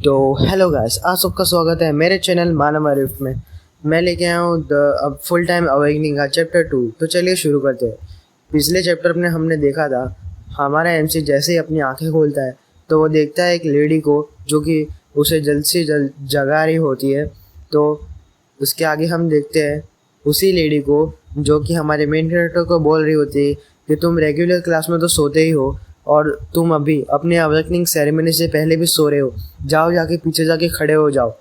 तो hello guys, आप सबका स्वागत है मेरे चैनल मानव आरिफ में। मैं लेके आया हूँ द अब फुल टाइम अवेकनिंग का चैप्टर 2। तो चलिए शुरू करते हैं। पिछले चैप्टर में हमने देखा था, हमारा एमसी जैसे ही अपनी आंखें खोलता है तो वो देखता है एक लेडी को जो कि उसे जल्द से जल्द जगा रही होती है। तो उसके आगे हम देखते हैं उसी लेडी को जो कि हमारे मेन कैरेक्टर को बोल रही होती है कि तुम रेगुलर क्लास में तो सोते ही हो और तुम अभी अपने अवेकनिंग सेरेमनी से पहले भी सो रहे हो, जाओ जाके पीछे जाके खड़े हो जाओ।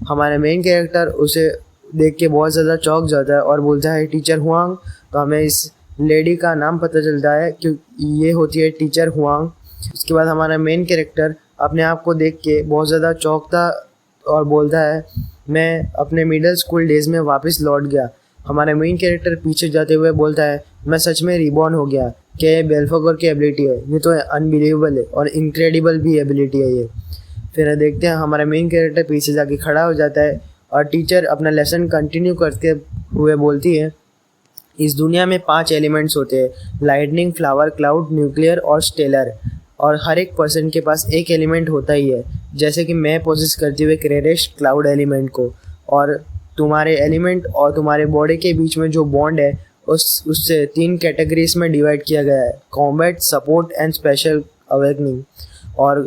हमारा मेन कैरेक्टर उसे देख के बहुत ज़्यादा चौंक जाता है और बोलता है टीचर हुआंग। तो हमें इस लेडी का नाम पता चलता है क्योंकि ये होती है टीचर हुआंग। उसके बाद हमारा मेन कैरेक्टर अपने आप को देख के बहुत ज़्यादा चौंकता और बोलता है मैं अपने मिडिल स्कूल डेज में वापस लौट गया। हमारा मेन कैरेक्टर पीछे जाते हुए बोलता है मैं सच में रिबॉर्न हो गया। क्या ये बेल्फोगर की एबिलिटी है? ये तो अनबिलीवेबल है और इनक्रेडिबल भी एबिलिटी है ये। फिर देखते हैं हमारा मेन कैरेक्टर पीछे जाके खड़ा हो जाता है और टीचर अपना लेसन कंटिन्यू करते हुए बोलती है इस दुनिया में 5 एलिमेंट्स होते हैं, लाइटनिंग, फ्लावर, क्लाउड, न्यूक्लियर और स्टेलर। और हर एक पर्सन के पास एक एलिमेंट होता ही है। जैसे कि मैं पोजेस करती हुए क्रेरेश क्लाउड एलिमेंट को, और तुम्हारे एलिमेंट और तुम्हारे बॉडी के बीच में जो बॉन्ड है उससे 3 कैटेगरीज में डिवाइड किया गया है, combat, support and special awakening. और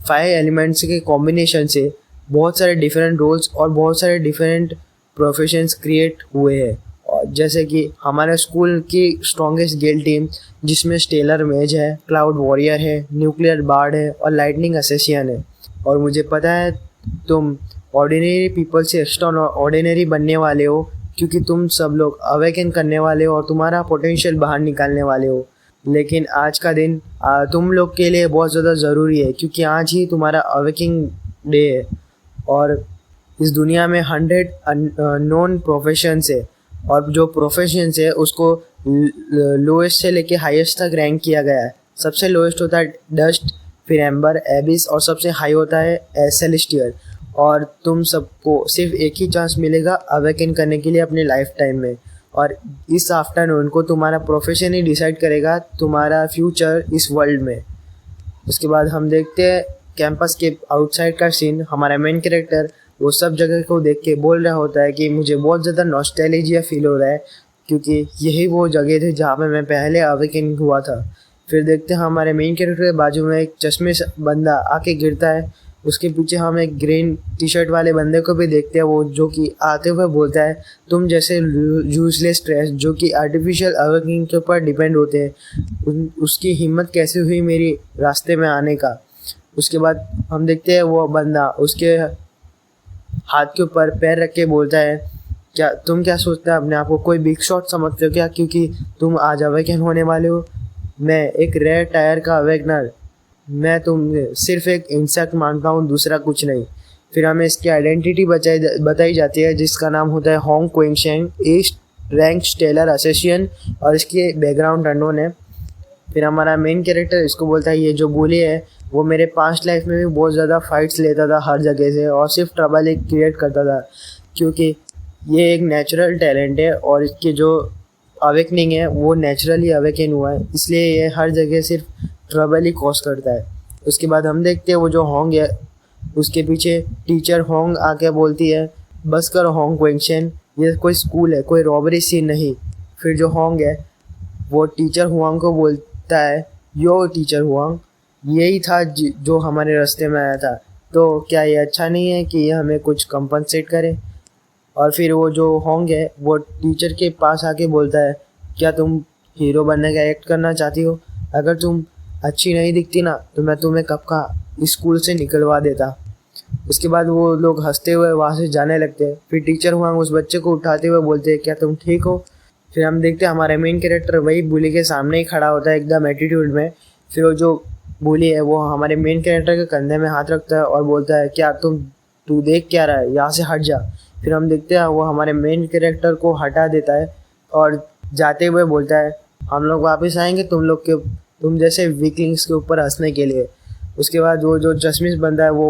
5 एलिमेंट्स के कॉम्बिनेशन से बहुत सारे डिफरेंट रोल्स और बहुत सारे डिफरेंट प्रोफेशंस क्रिएट हुए हैं। और जैसे कि हमारे स्कूल की स्ट्रॉन्गेस्ट गेल टीम जिसमें स्टेलर मेज है, क्लाउड वॉरियर है, न्यूक्लियर बार्ड है और लाइटनिंग असेसियन है। और मुझे पता है तुम ऑर्डिनरी पीपल से एक्स्ट्रा ऑर्डिनरी बनने वाले हो क्योंकि तुम सब लोग अवेकन करने वाले हो और तुम्हारा पोटेंशियल बाहर निकालने वाले हो। लेकिन आज का दिन तुम लोग के लिए बहुत ज़्यादा ज़रूरी है क्योंकि आज ही तुम्हारा अवेकिंग डे है। और इस दुनिया में 100 नॉन प्रोफेशंस है और जो प्रोफेशंस है उसको लोएस्ट से लेके हाईएस्ट तक रैंक किया गया है। सबसे लोएस्ट होता है डस्ट, फिर एम्बर, एबिस और सबसे हाई होता है सेलेस्टियल। और तुम सबको सिर्फ एक ही चांस मिलेगा अवेकन करने के लिए अपने लाइफ टाइम में। और इस आफ्टरनून को तुम्हारा प्रोफेशन ही डिसाइड करेगा तुम्हारा फ्यूचर इस वर्ल्ड में। उसके बाद हम देखते हैं कैंपस के आउटसाइड का सीन। हमारा मेन कैरेक्टर वो सब जगह को देख के बोल रहा होता है कि मुझे बहुत ज़्यादा नॉस्टैल्जिया फील हो रहा है क्योंकि यही वो जगह थे जहाँ पे मैं पहले अवेकन हुआ था। फिर देखते हैं हमारे मेन कैरेक्टर के बाजू में एक चश्मे से बंदा आके गिरता है। उसके पीछे हम एक ग्रीन टी शर्ट वाले बंदे को भी देखते हैं, वो जो कि आते हुए बोलता है तुम जैसे यूजलेस स्ट्रेस जो कि आर्टिफिशियल अवेकनिंग के ऊपर डिपेंड होते हैं, उसकी हिम्मत कैसे हुई मेरी रास्ते में आने का। उसके बाद हम देखते हैं वो बंदा उसके हाथ के ऊपर पैर रख के बोलता है क्या सोचता है अपने आप को कोई बिग शॉट समझते हो क्या क्योंकि तुम आज अवेकन होने वाले हो? मैं एक रेयर टायर का अवेकनर, मैं तुम्हें सिर्फ एक इंसेक्ट मानता हूँ, दूसरा कुछ नहीं। फिर हमें इसकी आइडेंटिटी बताई जाती है जिसका नाम होता है होंग क्विंगशेंग, ईस्ट रैंक स्टेलर असेसियन और इसकी बैकग्राउंड अननोन है। फिर हमारा मेन कैरेक्टर इसको बोलता है ये जो बुली है वो मेरे पास्ट लाइफ में भी बहुत ज़्यादा फाइट्स लेता था हर जगह से और सिर्फ ट्रबल ही क्रिएट करता था क्योंकि ये एक नेचुरल टैलेंट है और इसकी जो अवेकनिंग है वो नेचुरली अवेकन हुआ है, इसलिए ये हर जगह सिर्फ ट्रबल ही कॉज करता है। उसके बाद हम देखते हैं वो जो होंग है उसके पीछे टीचर होंग आके बोलती है बस करो होंग क्वेंशन, ये कोई स्कूल है, कोई रॉबरी सीन नहीं। फिर जो होंग है वो टीचर हुआंग को बोलता है यो टीचर हुआंग, यही था जो हमारे रास्ते में आया था, तो क्या ये अच्छा नहीं है कि ये हमें कुछ कंपनसेट करे? और फिर वो जो होंग है वो टीचर के पास आके बोलता है क्या तुम हीरो बनने का एक्ट करना चाहती हो? अगर तुम अच्छी नहीं दिखती ना तो मैं तुम्हें कब का स्कूल से निकलवा देता। उसके बाद वो लोग हंसते हुए वहाँ से जाने लगते हैं। फिर टीचर हुआंग उस बच्चे को उठाते हुए बोलते हैं क्या तुम ठीक हो? फिर हम देखते हैं हमारे मेन कैरेक्टर वही बुली के सामने ही खड़ा होता है एकदम एटीट्यूड में। फिर वो जो बुली है वो हमारे मेन कैरेक्टर के कंधे में हाथ रखता है और बोलता है क्या तू देख क्या रहा है, यहाँ से हट जा। फिर हम देखते हैं वो हमारे मेन कैरेक्टर को हटा देता है और जाते हुए बोलता है हम लोग वापस आएंगे तुम जैसे वीकलिंग्स के ऊपर हंसने के लिए। उसके बाद वो जो चश्मिश बंदा है वो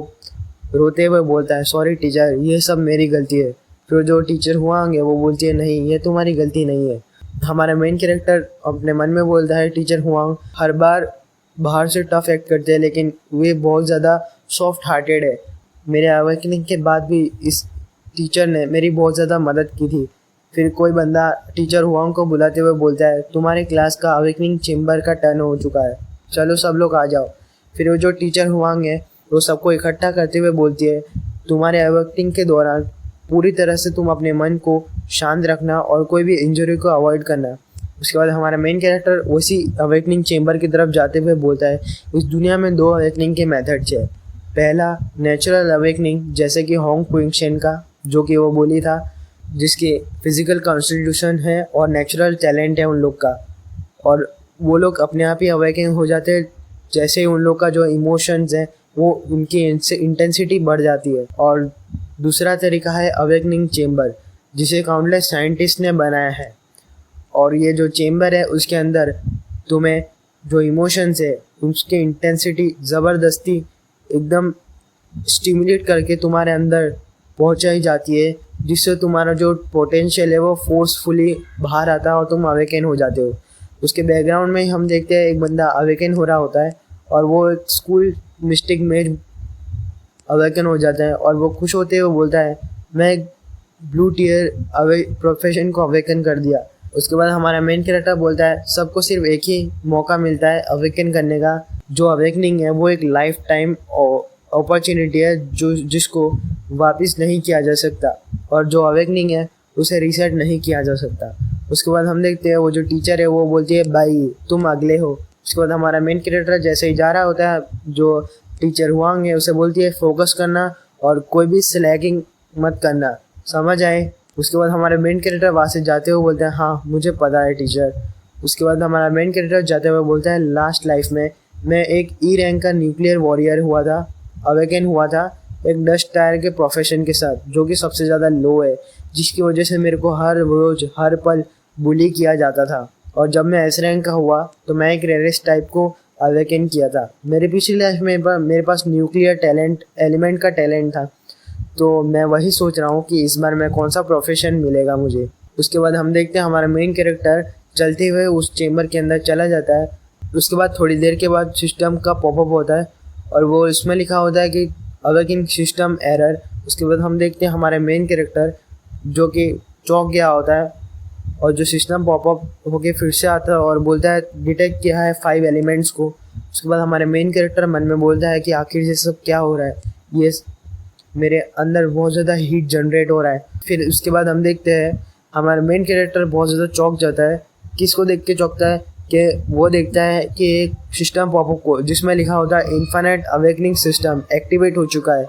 रोते हुए बोलता है सॉरी टीचर, ये सब मेरी गलती है। फिर जो टीचर हुआंगे वो बोलती है नहीं ये तुम्हारी गलती नहीं है। हमारा मेन कैरेक्टर अपने मन में बोलता है टीचर हुआंग हर बार बाहर से टफ एक्ट करते हैं लेकिन वे बहुत ज़्यादा सॉफ्ट हार्टेड है, मेरे अवेकनिंग के बाद भी इस टीचर ने मेरी बहुत ज़्यादा मदद की थी। फिर कोई बंदा टीचर हुआंग को बुलाते हुए बोलता है, तुम्हारे क्लास का अवेकनिंग चेम्बर का टर्न हो चुका है, चलो सब लोग आ जाओ। फिर वो जो टीचर हुआंग है वो सबको इकट्ठा करते हुए बोलती है, तुम्हारे अवेकनिंग के दौरान पूरी तरह से तुम अपने मन को शांत रखना और कोई भी इंजरी को अवॉइड करना। उसके बाद हमारा मेन कैरेक्टर उसी अवेकनिंग चेम्बर की तरफ जाते हुए बोलता है, इस दुनिया में 2 अवेकनिंग के मेथड्स है। पहला नेचुरल अवेकनिंग, जैसे कि होंग क्विंगशेन का, जो कि वो बोली था, जिसके फिजिकल कॉन्स्टिट्यूशन है और नेचुरल टैलेंट है उन लोग का, और वो लोग अपने आप ही अवेकन हो जाते हैं जैसे ही उन लोग का जो इमोशंस है वो उनकी इंटेंसिटी बढ़ जाती है। और दूसरा तरीका है अवेकनिंग चेम्बर, जिसे काउंटलेस साइंटिस्ट ने बनाया है। और ये जो चेम्बर है उसके अंदर तुम्हें जो इमोशंस है उसकी इंटेंसिटी ज़बरदस्ती एकदम स्टिमुलेट करके तुम्हारे अंदर पहुंचाई जाती है, जिससे तुम्हारा जो पोटेंशियल है वो फोर्सफुली बाहर आता है और तुम अवेकन हो जाते हो। उसके बैकग्राउंड में हम देखते हैं एक बंदा अवेकन हो रहा होता है और वो एक स्कूल मिस्टेक में अवेकन हो जाता है और वो खुश होते हुए बोलता है, मैं एक ब्लू टीयर प्रोफेशन को अवेकन कर दिया। उसके बाद हमारा मेन कैरेक्टर बोलता है, सबको सिर्फ एक ही मौका मिलता है अवेकन करने का। जो अवेकनिंग है वो एक लाइफ टाइम अपॉर्चुनिटी है जो जिसको वापस नहीं किया जा सकता, और जो अवेकनिंग है उसे रीसेट नहीं किया जा सकता। उसके बाद हम देखते हैं वो जो टीचर है वो बोलती है, भाई तुम अगले हो। उसके बाद हमारा मेन कैरेक्टर जैसे ही जा रहा होता है, जो टीचर हुआंग है उसे बोलती है, फोकस करना और कोई भी स्लैगिंग मत करना, समझ आए। उसके बाद हमारे मेन कैरेक्टर वहाँ से जाते हुए बोलते हैं, हाँ मुझे पता है टीचर। उसके बाद हमारा मेन कैरेक्टर जाते हुए बोलता है, लास्ट लाइफ में मैं एक ई रैंक का न्यूक्लियर वॉरियर हुआ था, अवेकन हुआ था एक डस्ट टायर के प्रोफेशन के साथ, जो कि सबसे ज़्यादा लो है, जिसकी वजह से मेरे को हर रोज़ हर पल बुली किया जाता था। और जब मैं एस रैंक का हुआ तो मैं एक रेरेस्ट टाइप को अवेकन किया था। मेरी पिछली लाइफ में मेरे पास न्यूक्लियर टैलेंट एलिमेंट का टैलेंट था, तो मैं वही सोच रहा हूँ कि इस बार मैं कौन सा प्रोफेशन मिलेगा मुझे। उसके बाद हम देखते हैं हमारा मेन कैरेक्टर चलते हुए उस चेम्बर के अंदर चला जाता है। उसके बाद थोड़ी देर के बाद सिस्टम का पॉपअप होता है और वो इसमें लिखा होता है कि अवेकनिंग सिस्टम एरर। उसके बाद हम देखते हैं हमारे मेन कैरेक्टर जो कि चौंक गया होता है, और जो सिस्टम पॉपअप होके फिर से आता है और बोलता है डिटेक्ट किया है 5 एलिमेंट्स को। उसके बाद हमारे मेन कैरेक्टर मन में बोलता है कि आखिर ये सब क्या हो रहा है, ये मेरे अंदर बहुत ज़्यादा हीट जनरेट हो रहा है। फिर उसके बाद हम देखते हैं हमारा मेन कैरेक्टर बहुत ज़्यादा चौंक जाता है। किसको देख के चौंकता है कि वो देखता है कि एक सिस्टम पॉपअप को जिसमें लिखा होता है इन्फिनिट अवेकनिंग सिस्टम एक्टिवेट हो चुका है।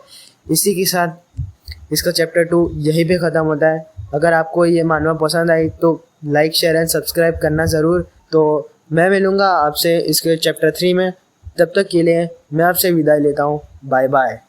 इसी के साथ इसका चैप्टर 2 यहीं पे ख़त्म होता है। अगर आपको ये मानवा पसंद आई तो लाइक शेयर एंड सब्सक्राइब करना ज़रूर। तो मैं मिलूँगा आपसे इसके चैप्टर 3 में, तब तक के लिए मैं आपसे विदाई लेता हूँ। Bye bye.